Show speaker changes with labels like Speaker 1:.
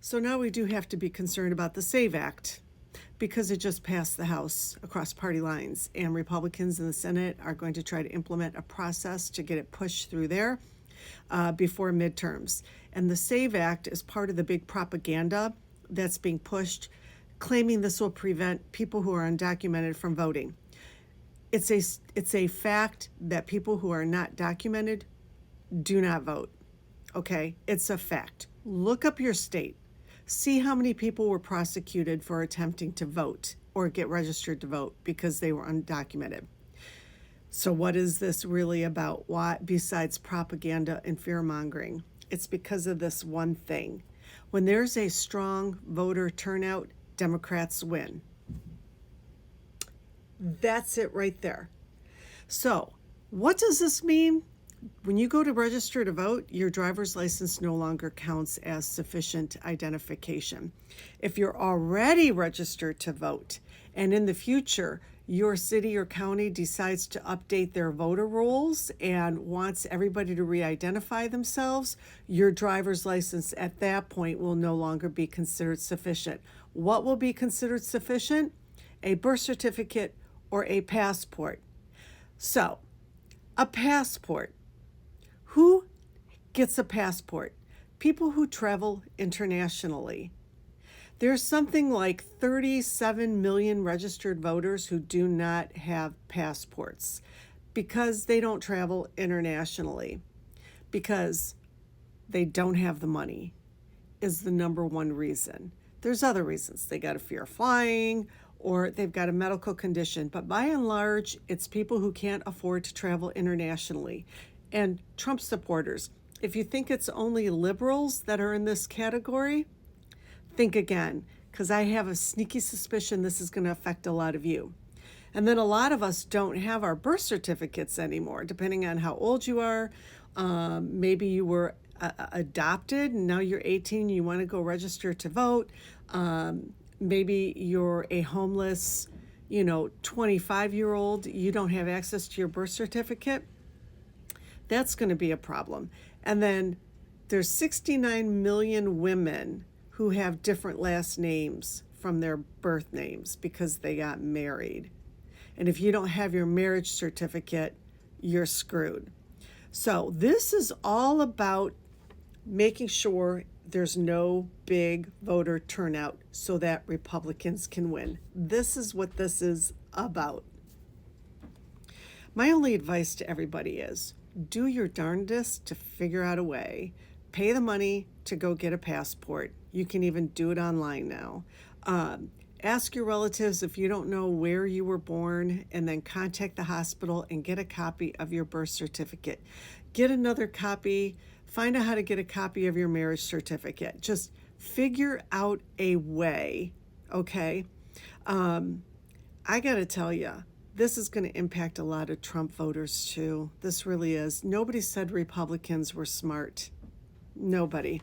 Speaker 1: So now we do have to be concerned about the SAVE Act because it just passed the House across party lines, and Republicans in the Senate are going to try to implement a process to get it pushed through there before midterms. And the SAVE Act is part of the big propaganda that's being pushed, claiming this will prevent people who are undocumented from voting. It's a fact that people who are not documented do not vote. Okay, it's a fact. Look up your state. See how many people were prosecuted for attempting to vote or get registered to vote because they were undocumented. So what is this really about? Why, besides propaganda and fear-mongering? It's because of this one thing. When there's a strong voter turnout, Democrats win. That's it right there. So what does this mean? When you go to register to vote, your driver's license no longer counts as sufficient identification. If you're already registered to vote, and in the future, your city or county decides to update their voter rolls and wants everybody to re-identify themselves, your driver's license at that point will no longer be considered sufficient. What will be considered sufficient? A birth certificate or a passport. So, a passport. Who gets a passport? People who travel internationally. There's something like 37 million registered voters who do not have passports because they don't travel internationally, because they don't have the money is the number one reason. There's other reasons. They got a fear of flying or they've got a medical condition, but by and large, it's people who can't afford to travel internationally. And Trump supporters, if you think it's only liberals that are in this category, think again, because I have a sneaky suspicion this is going to affect a lot of you. And then a lot of us don't have our birth certificates anymore, depending on how old you are. Maybe you were adopted and now you're 18, you want to go register to vote. Maybe you're a homeless, 25-year-old, you don't have access to your birth certificate. That's going to be a problem. And then there's 69 million women who have different last names from their birth names because they got married. And if you don't have your marriage certificate, you're screwed. So this is all about making sure there's no big voter turnout so that Republicans can win. This is what this is about. My only advice to everybody is do your darndest to figure out a way. Pay the money to go get a passport. You can even do it online now. Ask your relatives if you don't know where you were born, and then contact the hospital and get a copy of your birth certificate. Get another copy. Find out how to get a copy of your marriage certificate. Just figure out a way, okay? I got to tell you, this is going to impact a lot of Trump voters too. This really is. Nobody said Republicans were smart. Nobody.